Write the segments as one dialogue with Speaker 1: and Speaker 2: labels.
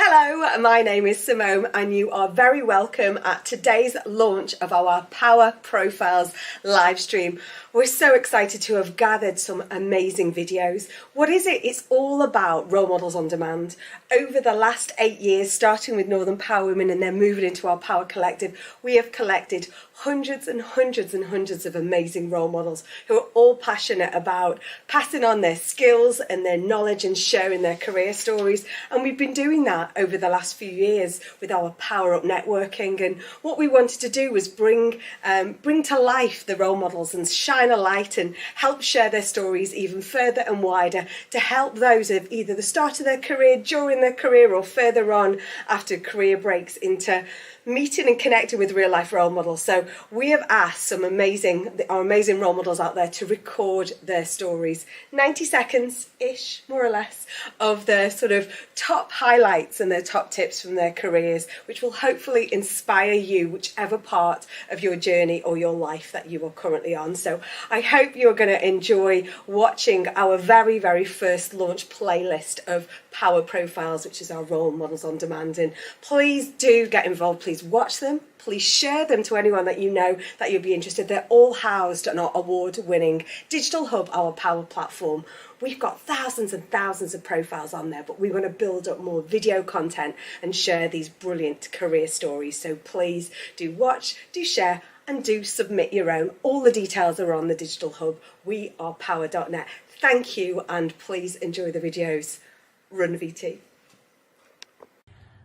Speaker 1: Hello, my name is Simone and you are very welcome at today's launch of our Power Profiles live stream. We're so excited to have gathered some amazing videos. What is it? It's all about role models on demand. Over the last 8 years, starting with Northern Power Women and then moving into our Power Collective, we have collected hundreds and hundreds and hundreds of amazing role models who are all passionate about passing on their skills and their knowledge and sharing their career stories. And we've been doing that over the last few years with our Power Up networking. And what we wanted to do was bring to life the role models and shine a light and help share their stories even further and wider to help those at either the start of their career, during their career, or further on after career breaks into meeting and connecting with real life role models. So we have asked our amazing role models out there to record their stories, 90 seconds ish, more or less, of their sort of top highlights and their top tips from their careers, which will hopefully inspire you, whichever part of your journey or your life that you are currently on. So I hope you're going to enjoy watching our very, very first launch playlist of Power Profiles, which is our role models on demand. And please do get involved. Please watch them. Please share them to anyone that you know that you'll be interested. They're all housed on our award-winning Digital Hub, our Power platform. We've got thousands and thousands of profiles on there, but we want to build up more video content and share these brilliant career stories. So please do watch, do share, and do submit your own. All the details are on the Digital Hub. We are power.net. Thank you, and please enjoy the videos. Run VT.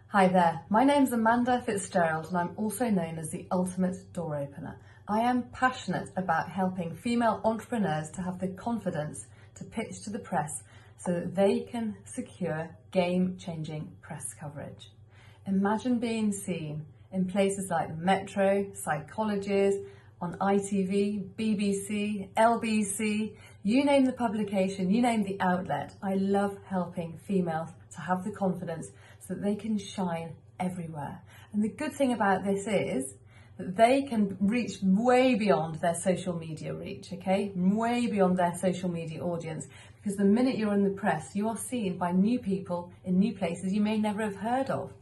Speaker 2: Hi there, my name's Amanda Fitzgerald and I'm also known as the Ultimate Door Opener. I am passionate about helping female entrepreneurs to have the confidence to pitch to the press so that they can secure game-changing press coverage. Imagine being seen in places like the Metro, Psychologies, on ITV, BBC, LBC, you name the publication, you name the outlet. I love helping females to have the confidence so that they can shine everywhere. And the good thing about this is that they can reach way beyond their social media reach, okay? Way beyond their social media audience. Because the minute you're in the press, you are seen by new people in new places you may never have heard of.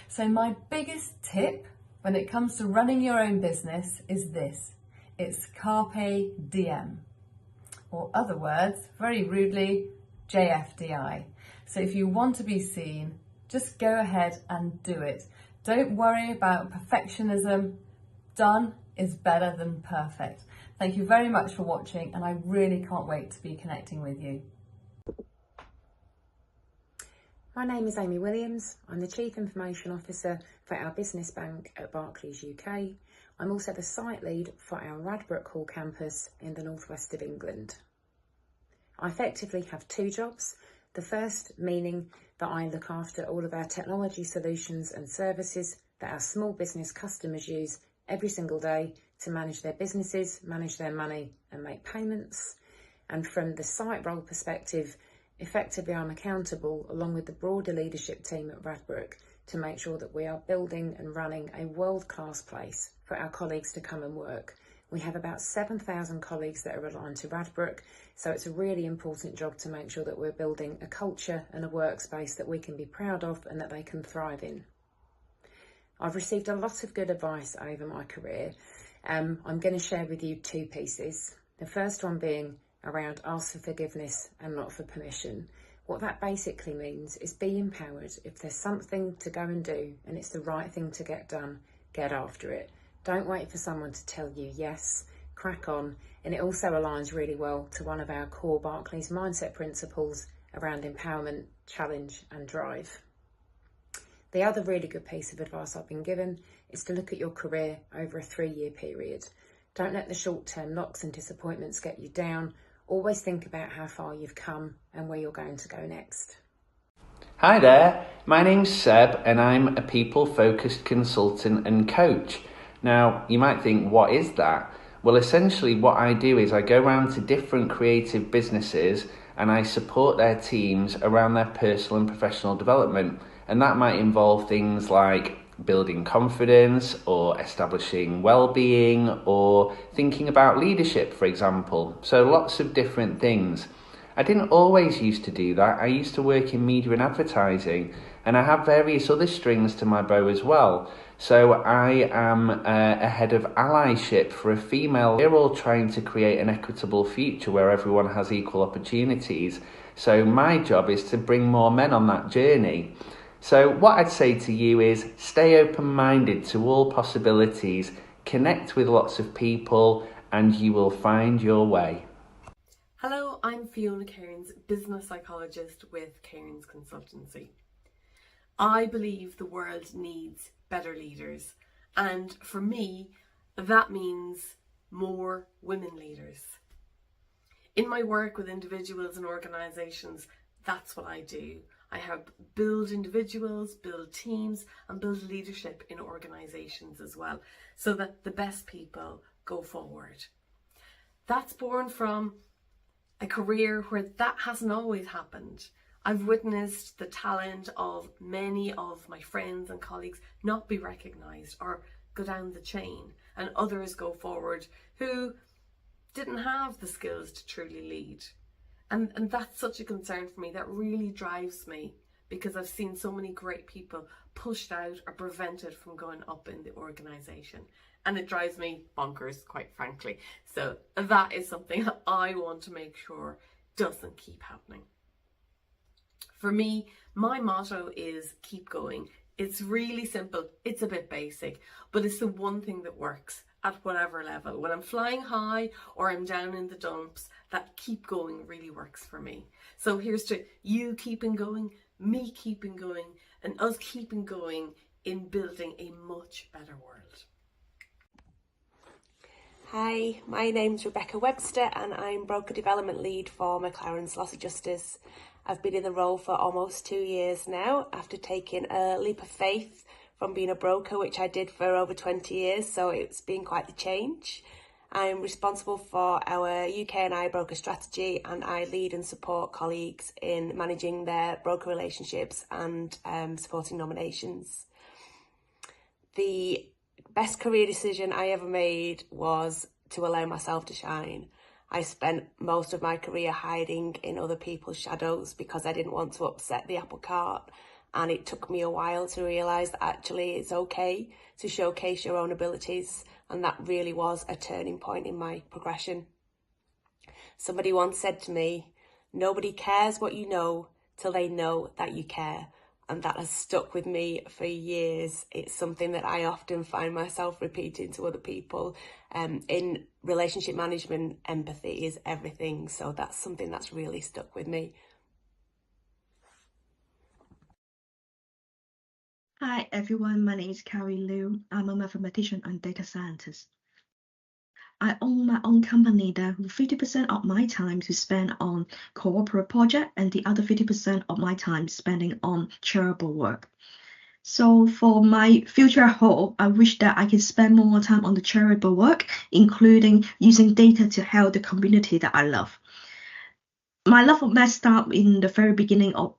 Speaker 2: So my biggest tip when it comes to running your own business is this. It's Carpe Diem. Or other words, very rudely, JFDI. So if you want to be seen, just go ahead and do it. Don't worry about perfectionism. Done is better than perfect. Thank you very much for watching, and I really can't wait to be connecting with you.
Speaker 3: My name is Amy Williams. I'm the Chief Information Officer for our business bank at Barclays UK. I'm also the site lead for our Radbrook Hall campus in the northwest of England. I effectively have two jobs. The first meaning that I look after all of our technology solutions and services that our small business customers use every single day to manage their businesses, manage their money and make payments. And from the site role perspective, effectively I'm accountable along with the broader leadership team at Radbrook to make sure that we are building and running a world-class place for our colleagues to come and work. We have about 7,000 colleagues that are aligned to Radbrook, so it's a really important job to make sure that we're building a culture and a workspace that we can be proud of and that they can thrive in. I've received a lot of good advice over my career. I'm going to share with you two pieces. The first one being around ask for forgiveness and not for permission. What that basically means is be empowered. If there's something to go and do and it's the right thing to get done, get after it. Don't wait for someone to tell you yes, crack on. And it also aligns really well to one of our core Barclays mindset principles around empowerment, challenge and drive. The other really good piece of advice I've been given is to look at your career over a 3-year period. Don't let the short-term knocks and disappointments get you down. Always think about how far you've come and where you're going to go next.
Speaker 4: Hi there, my name's Seb and I'm a people-focused consultant and coach. Now, you might think, what is that? Well, essentially what I do is I go around to different creative businesses and I support their teams around their personal and professional development. And that might involve things like building confidence or establishing well-being or thinking about leadership, for example. So lots of different things. I didn't always used to do that. I used to work in media and advertising, and I have various other strings to my bow as well. So I am a head of allyship for a female. We're all trying to create an equitable future where everyone has equal opportunities. So my job is to bring more men on that journey. So what I'd say to you is stay open-minded to all possibilities, connect with lots of people, and you will find your way.
Speaker 5: Hello, I'm Fiona Cairns, business psychologist with Cairns Consultancy. I believe the world needs better leaders, and for me, that means more women leaders. In my work with individuals and organisations, that's what I do. I help build individuals, build teams, and build leadership in organisations as well, so that the best people go forward. That's born from a career where that hasn't always happened. I've witnessed the talent of many of my friends and colleagues not be recognised or go down the chain, and others go forward who didn't have the skills to truly lead. And that's such a concern for me. That really drives me, because I've seen so many great people pushed out or prevented from going up in the organisation. And it drives me bonkers, quite frankly. So that is something that I want to make sure doesn't keep happening. For me, my motto is keep going. It's really simple. It's a bit basic, but it's the one thing that works at whatever level. When I'm flying high or I'm down in the dumps, that keep going really works for me. So here's to you keeping going, me keeping going, and us keeping going in building a much better world.
Speaker 1: Hi, my name's Rebecca Webster and I'm Broker Development Lead for McLaren Loss Adjusters. I've been in the role for almost 2 years now, after taking a leap of faith from being a broker, which I did for over 20 years, so it's been quite the change. I'm responsible for our UK and I broker strategy, and I lead and support colleagues in managing their broker relationships and supporting nominations. The best career decision I ever made was to allow myself to shine. I spent most of my career hiding in other people's shadows because I didn't want to upset the apple cart, and it took me a while to realise that actually it's okay to showcase your own abilities, and that really was a turning point in my progression. Somebody once said to me, "Nobody cares what you know till they know that you care." And that has stuck with me for years. It's something that I often find myself repeating to other people. In relationship management, empathy is everything. So that's something that's really stuck with me.
Speaker 6: Hi everyone, my name is Carrie Liu. I'm a mathematician and data scientist. I own my own company that 50% of my time to spend on corporate project and the other 50% of my time spending on charitable work. So for my future hope, I wish that I can spend more time on the charitable work, including using data to help the community that I love. My love of math started in the very beginning of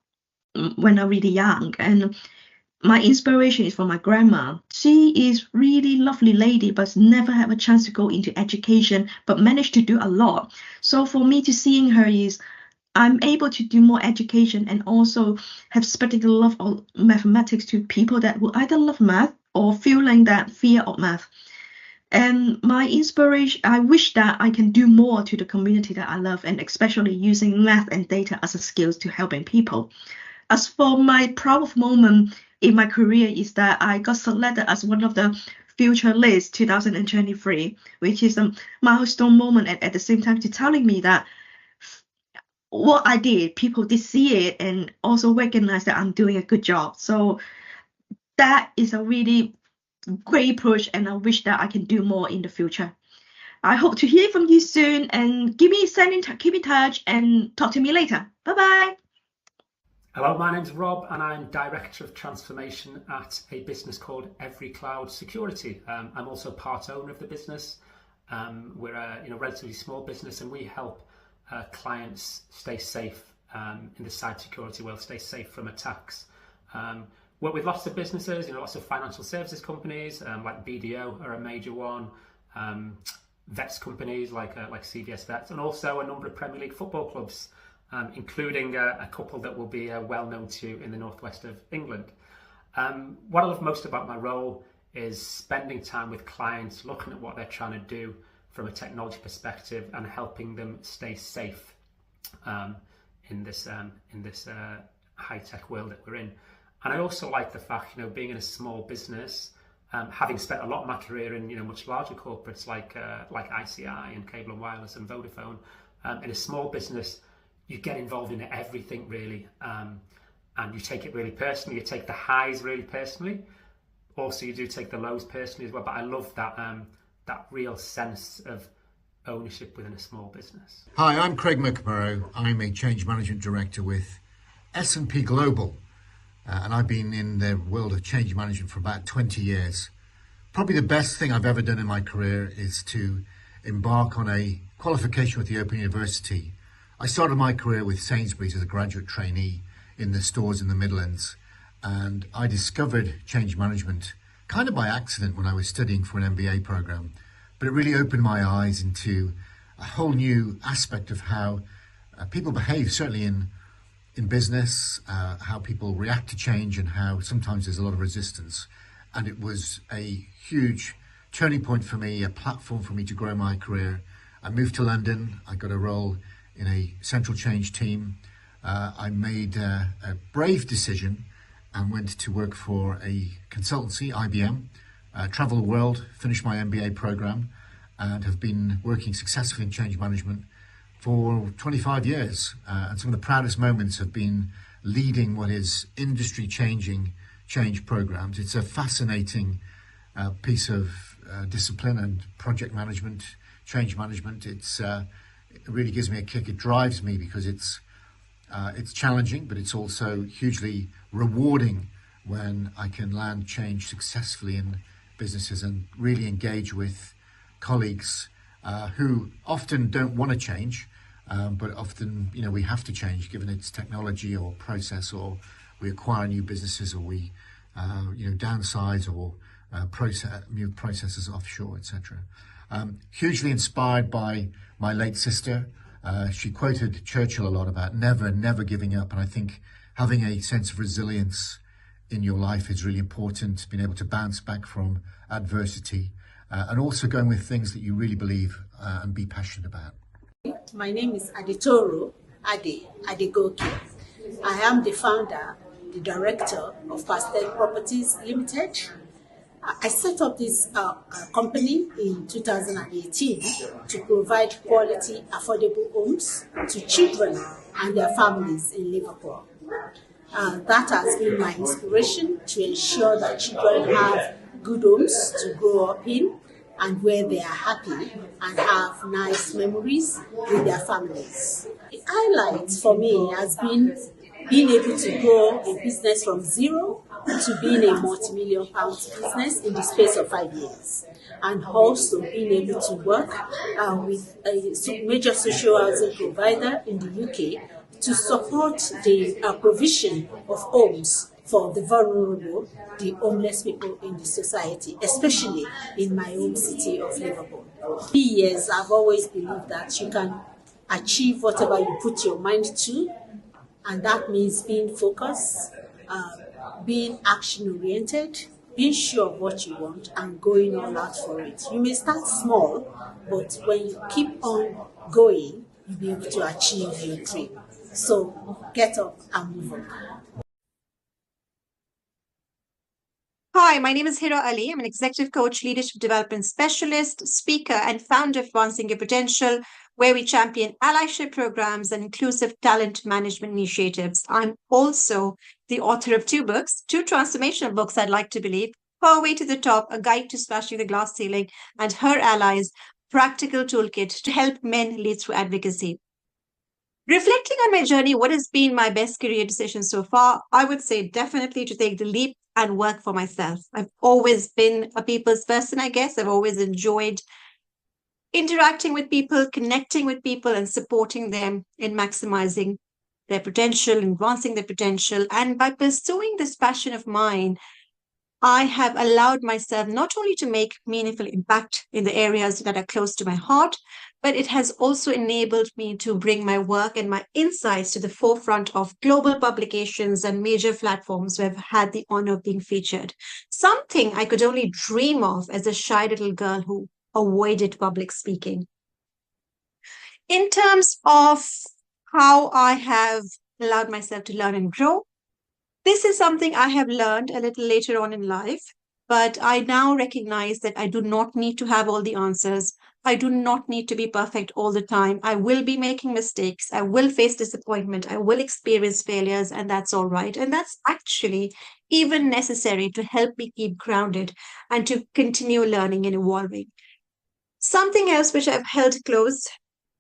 Speaker 6: when I was really young, and my inspiration is from my grandma. She is really lovely lady, but never had a chance to go into education, but managed to do a lot. So for me to seeing her is, I'm able to do more education and also have spreading the love of mathematics to people that will either love math or feeling that fear of math. And my inspiration, I wish that I can do more to the community that I love, and especially using math and data as a skills to helping people. As for my proud moment in my career is that I got selected as one of the Future List 2023, which is a milestone moment, and at the same time to telling me that what I did, people did see it and also recognize that I'm doing a good job. So that is a really great push, and I wish that I can do more in the future. I hope to hear from you soon, and keep in touch and talk to me later. Bye bye.
Speaker 7: Hello, my name's Rob and I'm Director of Transformation at a business called Every Cloud Security. I'm also part owner of the business. We're a relatively small business, and we help clients stay safe in the cybersecurity world, stay safe from attacks. Work with lots of businesses, lots of financial services companies like BDO are a major one, vets companies like CVS Vets, and also a number of Premier League football clubs. including a couple that will be well known to you in the northwest of England. What I love most about my role is spending time with clients, looking at what they're trying to do from a technology perspective and helping them stay safe in this high-tech world that we're in. And I also like the fact, being in a small business, having spent a lot of my career in much larger corporates like ICI and Cable and Wireless and Vodafone, in a small business you get involved in everything really, and you take it really personally. You take the highs really personally, also you do take the lows personally as well, but I love that real sense of ownership within a small business.
Speaker 8: Hi, I'm Craig McMurrow. I'm a change management director with S&P Global. And I've been in the world of change management for about 20 years. Probably the best thing I've ever done in my career is to embark on a qualification with the Open University. I started my career with Sainsbury's as a graduate trainee in the stores in the Midlands. And I discovered change management kind of by accident when I was studying for an MBA program. But it really opened my eyes into a whole new aspect of how people behave, certainly in business, how people react to change and how sometimes there's a lot of resistance. And it was a huge turning point for me, a platform for me to grow my career. I moved to London. I got a role in a central change team. I made a brave decision and went to work for a consultancy, IBM, travel the world, finished my MBA program, and have been working successfully in change management for 25 years. And some of the proudest moments have been leading what is industry-changing change programs. It's a fascinating piece of discipline and project management, change management. It really gives me a kick. It drives me because it's challenging, but it's also hugely rewarding when I can land change successfully in businesses and really engage with colleagues who often don't want to change, but often, we have to change given it's technology or process, or we acquire new businesses, or we, downsize, or move processes offshore, etc. Hugely inspired by my late sister. She quoted Churchill a lot about never giving up. And I think having a sense of resilience in your life is really important, being able to bounce back from adversity, and also going with things that you really believe and be passionate about.
Speaker 9: My name is Aditoro Adegoke. I am the founder, the director of Pastel Properties Limited. I set up this company in 2018 to provide quality, affordable homes to children and their families in Liverpool. That has been my inspiration to ensure that children have good homes to grow up in and where they are happy and have nice memories with their families. The highlight for me has been being able to grow a business from zero to being a multi-million pounds business in the space of 5 years, and also being able to work with a major social housing provider in the UK to support the provision of homes for the vulnerable, the homeless people in the society, especially in my home city of Liverpool. For years, I've always believed that you can achieve whatever you put your mind to, and that means being focused, being action-oriented, being sure of what you want, and going all out for it. You may start small, but when you keep on going, you'll be able to achieve your dream. So get up and move on.
Speaker 10: Hi, my name is Hira Ali. I'm an executive coach, leadership development specialist, speaker, and founder of Advancing Your Potential, where we champion allyship programs and inclusive talent management initiatives. I'm also the author of 2 books, 2 transformational books, I'd like to believe: Her Way to the Top, A Guide to Smashing the Glass Ceiling, and Her Allies, Practical Toolkit to help men lead through advocacy. Reflecting on my journey, what has been my best career decision so far? I would say definitely to take the leap and work for myself. I've always been a people's person, I guess. I've always enjoyed interacting with people, connecting with people, and supporting them in maximizing their potential, advancing their potential. And by pursuing this passion of mine, I have allowed myself not only to make meaningful impact in the areas that are close to my heart, but it has also enabled me to bring my work and my insights to the forefront of global publications and major platforms where I've had the honor of being featured. Something I could only dream of as a shy little girl who avoided public speaking. In terms of how I have allowed myself to learn and grow, this is something I have learned a little later on in life, but I now recognize that I do not need to have all the answers. I do not need to be perfect all the time. I will be making mistakes. I will face disappointment. I will experience failures, and that's all right. And that's actually even necessary to help me keep grounded and to continue learning and evolving. Something else which I've held close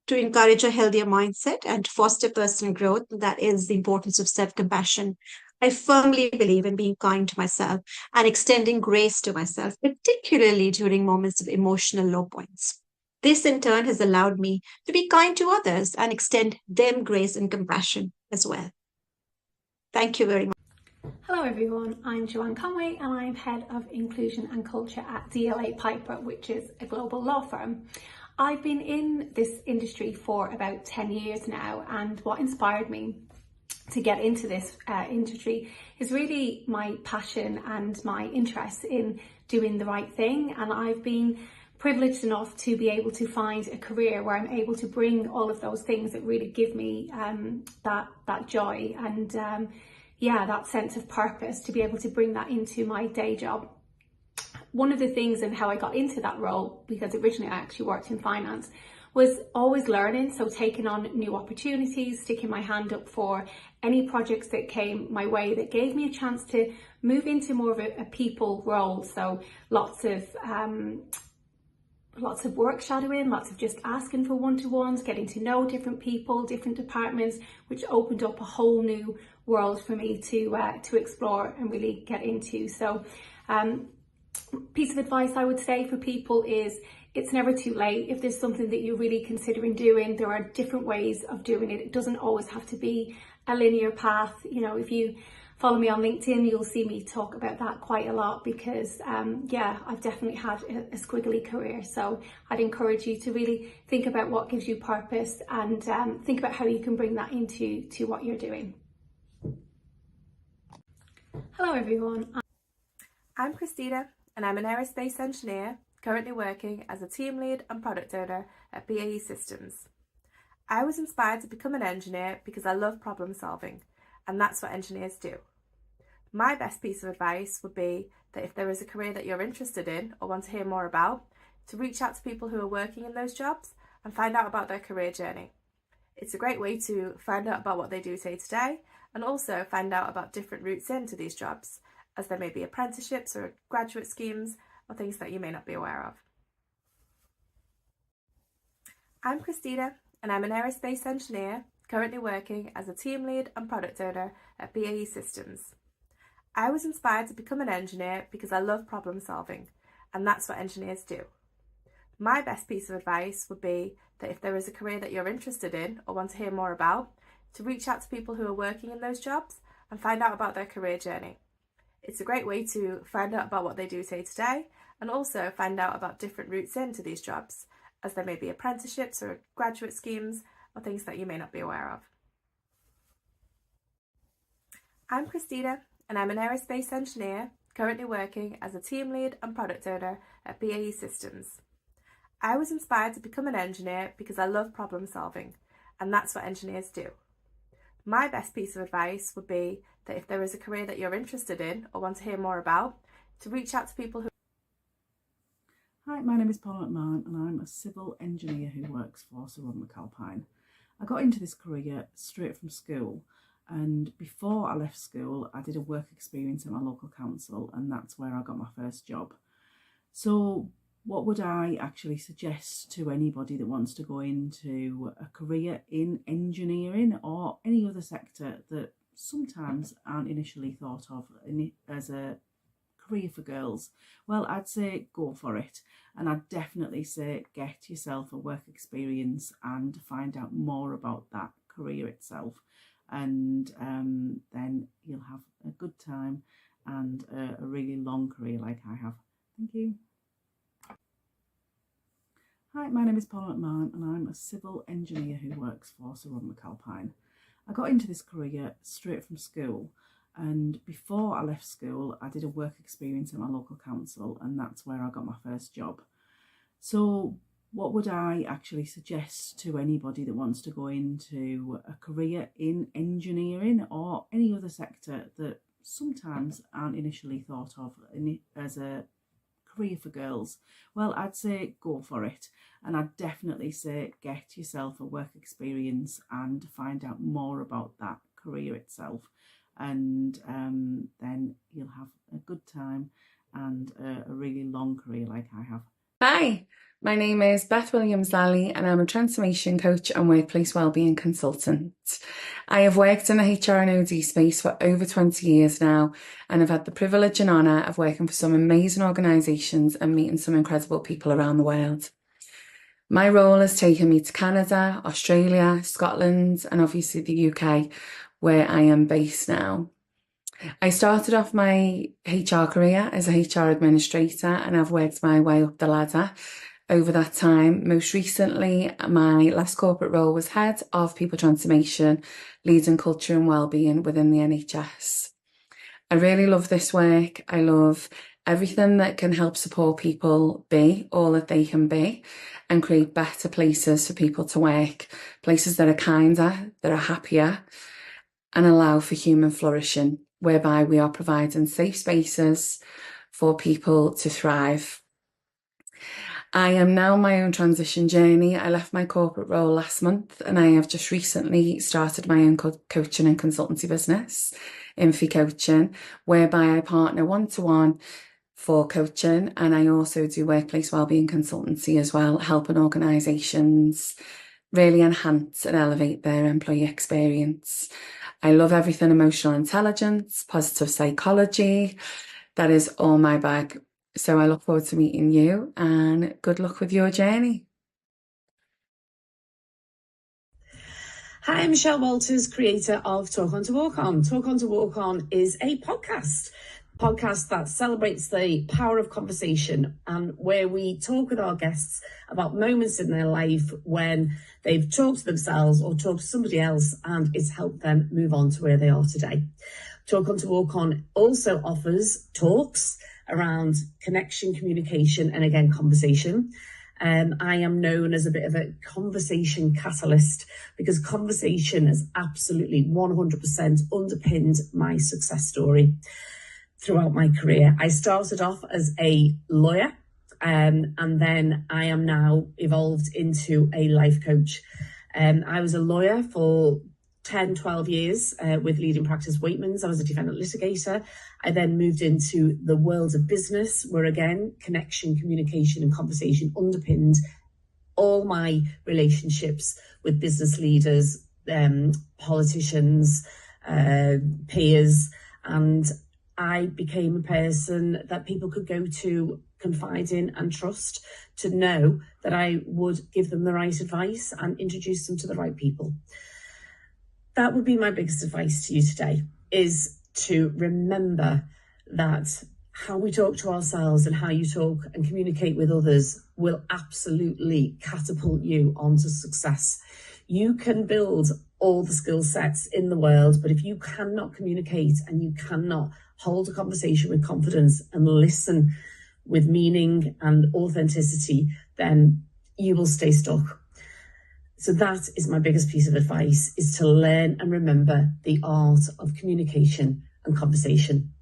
Speaker 10: to encourage a healthier mindset and to foster personal growth, that is the importance of self compassion. I firmly believe in being kind to myself and extending grace to myself, particularly during moments of emotional low points. This in turn has allowed me to be kind to others and extend them grace and compassion as well. Thank you very much.
Speaker 11: Hello everyone, I'm Joanne Conway and I'm Head of Inclusion and Culture at DLA Piper, which is a global law firm. I've been in this industry for about 10 years now, and what inspired me to get into this industry is really my passion and my interest in doing the right thing. And I've been privileged enough to be able to find a career where I'm able to bring all of those things that really give me that joy and that sense of purpose, to be able to bring that into my day job. One of the things and how I got into that role, because originally I actually worked in finance, was always learning. So taking on new opportunities, sticking my hand up for any projects that came my way that gave me a chance to move into more of a people role. So lots of work shadowing, lots of just asking for one-to-ones, getting to know different people, different departments, which opened up a whole new world for me to explore and really get into. So piece of advice I would say for people is it's never too late. If there's something that you're really considering doing, there are different ways of doing it. It doesn't always have to be a linear path. You know, if you follow me on LinkedIn, you'll see me talk about that quite a lot because I've definitely had a squiggly career. So I'd encourage you to really think about what gives you purpose and think about how you can bring that into what you're doing. Hello everyone.
Speaker 12: I'm Christina and I'm an aerospace engineer currently working as a team lead and product owner at BAE Systems. I was inspired to become an engineer because I love problem solving, and that's what engineers do. My best piece of advice would be that if there is a career that you're interested in or want to hear more about, to reach out to people who are working in those jobs and find out about their career journey. It's a great way to find out about what they do day to day and also find out about different routes into these jobs, as there may be apprenticeships or graduate schemes or things that you may not be aware of. I'm Christina and I'm an aerospace engineer currently working as a team lead and product owner at BAE Systems. I was inspired to become an engineer because I love problem solving, and that's what engineers do. My best piece of advice would be that if there is a career that you're interested in or want to hear more about, to reach out to people who are working in those jobs and find out about their career journey. It's a great way to find out about what they do day to day and also find out about different routes into these jobs, as there may be apprenticeships or graduate schemes or things that you may not be aware of. I'm Christina and I'm an aerospace engineer currently working as a team lead and product owner at BAE Systems. I was inspired to become an engineer because I love problem solving, and that's what engineers do. My best piece of advice would be that if there is a career that you're interested in or want to hear more about, to reach out to people who...
Speaker 13: Hi, my name is Paula McMahon and I'm a civil engineer who works for Sir Ronald McAlpine. I got into this career straight from school, and before I left school I did a work experience at my local council, and that's where I got my first job. So what would I actually suggest to anybody that wants to go into a career in engineering or any other sector that sometimes aren't initially thought of as a career for girls? Well, I'd say go for it, and I'd definitely say get yourself a work experience and find out more about that career itself, and then you'll have a good time and a really long career like I have. Thank you. Hi, my name is Paula McMahon and I'm a civil engineer who works for Sir Ron McAlpine. I got into this career straight from school, and before I left school I did a work experience at my local council, and that's where I got my first job. So what would I actually suggest to anybody that wants to go into a career in engineering or any other sector that sometimes aren't initially thought of as a career for girls? Well, I'd say go for it, and I'd definitely say get yourself a work experience and find out more about that career itself, and then you'll have a good time and a really long career like I have.
Speaker 14: Hi, my name is Beth Williams-Lally and I'm a transformation coach and workplace wellbeing consultant. I have worked in the HR and OD space for over 20 years now, and I've had the privilege and honour of working for some amazing organisations and meeting some incredible people around the world. My role has taken me to Canada, Australia, Scotland and obviously the UK, where I am based now. I started off my HR career as a HR administrator and I've worked my way up the ladder over that time. Most recently, my last corporate role was head of people transformation, leading culture and wellbeing within the NHS. I really love this work. I love everything that can help support people be all that they can be and create better places for people to work, places that are kinder, that are happier and allow for human flourishing, whereby we are providing safe spaces for people to thrive. I am now on my own transition journey. I left my corporate role last month and I have just recently started my own coaching and consultancy business, Infi Coaching, whereby I partner one-to-one for coaching, and I also do workplace wellbeing consultancy as well, helping organisations really enhance and elevate their employee experience. I love everything emotional intelligence, positive psychology. That is all my bag. So I look forward to meeting you and good luck with your journey.
Speaker 15: Hi, I'm Michelle Walters, creator of Talk On to Walk On. Talk On to Walk On is a podcast that celebrates the power of conversation, and where we talk with our guests about moments in their life when they've talked to themselves or talked to somebody else and it's helped them move on to where they are today. Talk On to Walk On also offers talks around connection, communication, and again, conversation. I am known as a bit of a conversation catalyst because conversation has absolutely 100% underpinned my success story throughout my career. I started off as a lawyer, and then I am now evolved into a life coach. I was a lawyer for 10, 12 years with leading practice Waitmans. I was a defendant litigator. I then moved into the world of business, where again, connection, communication and conversation underpinned all my relationships with business leaders, politicians, peers, and I became a person that people could go to, confide in and trust, to know that I would give them the right advice and introduce them to the right people. That would be my biggest advice to you today, is to remember that how we talk to ourselves and how you talk and communicate with others will absolutely catapult you onto success. You can build all the skill sets in the world, but if you cannot communicate and you cannot hold a conversation with confidence and listen with meaning and authenticity, then you will stay stuck. So that is my biggest piece of advice, is to learn and remember the art of communication and conversation.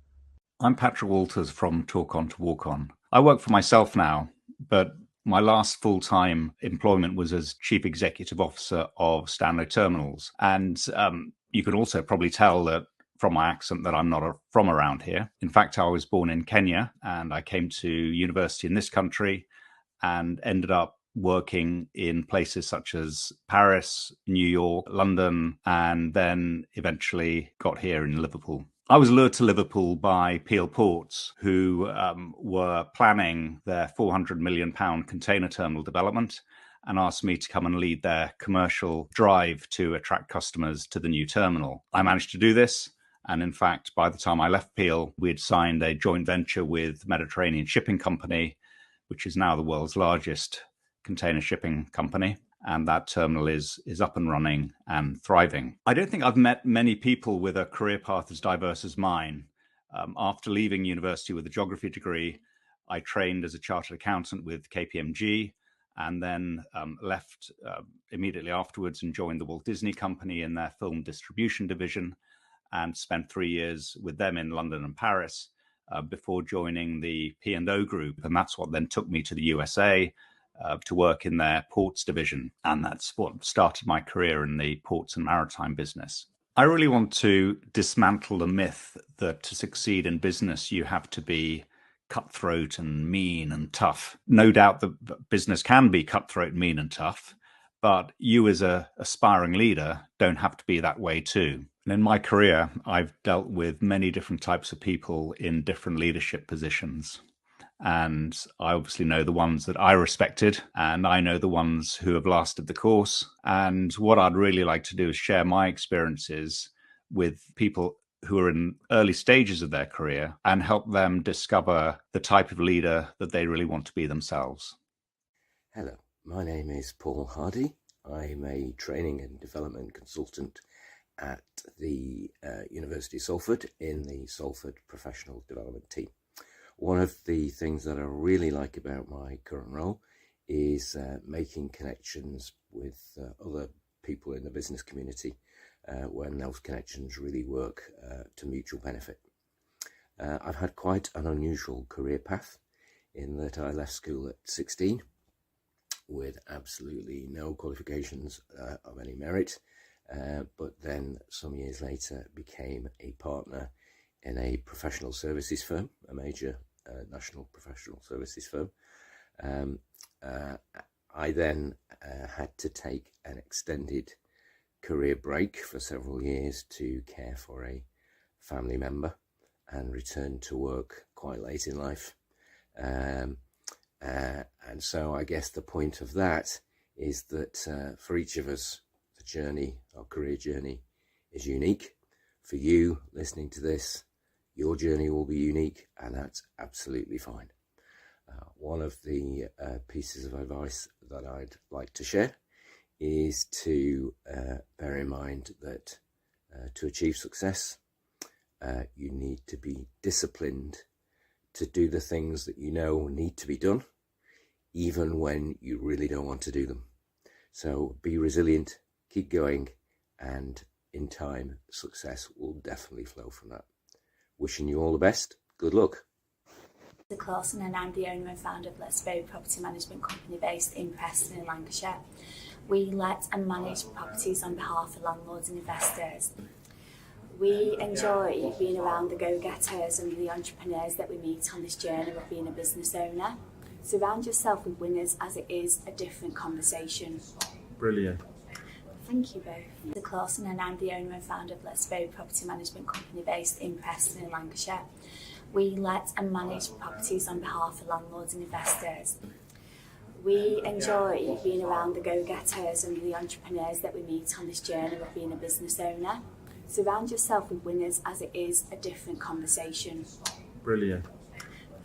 Speaker 16: I'm Patrick Walters from Talk On to Walk On. I work for myself now, but my last full-time employment was as Chief Executive Officer of Stanley Terminals. And you can also probably tell that from my accent that I'm not from around here. In fact, I was born in Kenya and I came to university in this country and ended up working in places such as Paris, New York, London, and then eventually got here in Liverpool. I was lured to Liverpool by Peel Ports, who were planning their £400 million container terminal development and asked me to come and lead their commercial drive to attract customers to the new terminal. I managed to do this, And in fact, by the time I left Peel, we had signed a joint venture with Mediterranean Shipping Company, which is now the world's largest container shipping company. And that terminal is up and running and thriving. I don't think I've met many people with a career path as diverse as mine. After leaving university with a geography degree, I trained as a chartered accountant with KPMG, and then left immediately afterwards and joined the Walt Disney Company in their film distribution division, and spent 3 years with them in London and Paris before joining the P&O Group. And that's what then took me to the USA to work in their ports division. And that's what started my career in the ports and maritime business. I really want to dismantle the myth that to succeed in business, you have to be cutthroat and mean and tough. No doubt that business can be cutthroat, mean and tough, but you as an aspiring leader don't have to be that way too. And in my career, I've dealt with many different types of people in different leadership positions. And I obviously know the ones that I respected, and I know the ones who have lasted the course. And what I'd really like to do is share my experiences with people who are in early stages of their career and help them discover the type of leader that they really want to be themselves.
Speaker 17: Hello, my name is Paul Hardy. I'm a training and development consultant at the University of Salford in the Salford Professional Development Team. One of the things that I really like about my current role is making connections with other people in the business community when those connections really work to mutual benefit. I've had quite an unusual career path in that I left school at 16 with absolutely no qualifications of any merit, but then some years later became a partner in a professional services firm, a major national professional services firm. I then had to take an extended career break for several years to care for a family member and returned to work quite late in life. And so I guess the point of that is that for each of us, the journey, our career journey, is unique. For you listening to this, your journey will be unique, and that's absolutely fine. One of the pieces of advice that I'd like to share is to bear in mind that to achieve success, you need to be disciplined to do the things that you know need to be done, even when you really don't want to do them. So be resilient, keep going, and in time, success will definitely flow from that. Wishing you all the best. Good luck.
Speaker 18: Clausen, and I'm the owner and founder of Let's Vote Property Management Company based in Preston in Lancashire. We let and manage properties on behalf of landlords and investors. We enjoy being around the go-getters and the entrepreneurs that we meet on this journey of being a business owner. Surround yourself with winners, as it is a different conversation.
Speaker 19: Brilliant.
Speaker 18: Thank you both. Clausen, and I'm the owner and founder of Let's Vote Property Management Company based in Preston in Lancashire. We let and manage properties on behalf of landlords and investors. We enjoy being around the go-getters and the entrepreneurs that we meet on this journey of being a business owner. Surround yourself with winners, as it is a different conversation.
Speaker 19: Brilliant.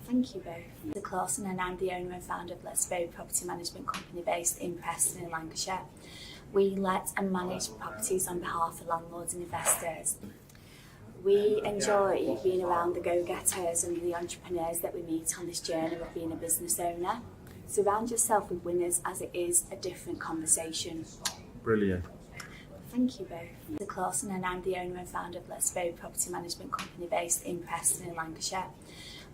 Speaker 18: Thank you both. Clausen, and I'm the owner and founder of Let's Vote Property Management Company based in Preston in Lancashire. We let and manage properties on behalf of landlords and investors. We enjoy being around the go-getters and the entrepreneurs that we meet on this journey of being a business owner. Surround yourself with winners, as it is a different conversation.
Speaker 19: Brilliant.
Speaker 18: Thank you both. Clausen, and I'm the owner and founder of Let's Vote Property Management Company based in Preston in Lancashire.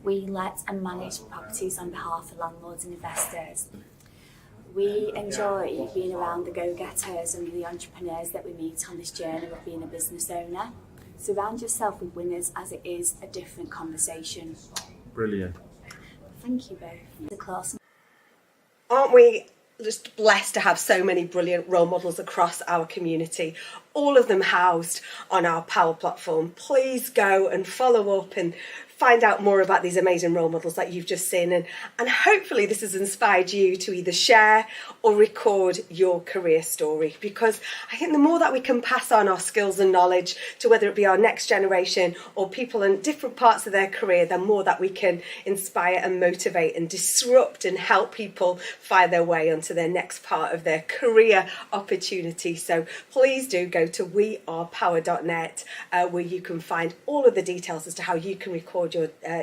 Speaker 18: We let and manage properties on behalf of landlords and investors. We enjoy being around the go-getters and the entrepreneurs that we meet on this journey of being a business owner. Surround yourself with winners, as it is a different conversation.
Speaker 19: Brilliant.
Speaker 18: Thank you both. Clausen.
Speaker 1: Aren't we just blessed to have so many brilliant role models across our community, all of them housed on our Power platform? Please go and follow up and find out more about these amazing role models that you've just seen, and hopefully this has inspired you to either share or record your career story, because I think the more that we can pass on our skills and knowledge to whether it be our next generation or people in different parts of their career, the more that we can inspire and motivate and disrupt and help people find their way onto their next part of their career opportunity. So please do go to wearepower.net where you can find all of the details as to how you can record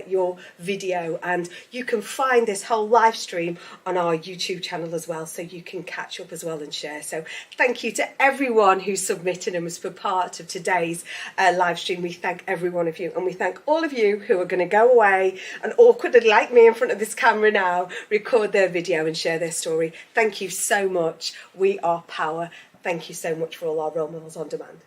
Speaker 1: your video, and you can find this whole live stream on our YouTube channel as well, so you can catch up as well and share. So thank you to everyone who submitted and was for part of today's live stream. We thank every one of you, and we thank all of you who are going to go away and awkwardly, like me in front of this camera now, record their video and share their story. Thank you so much. We are Power. Thank you so much for all our role models on demand.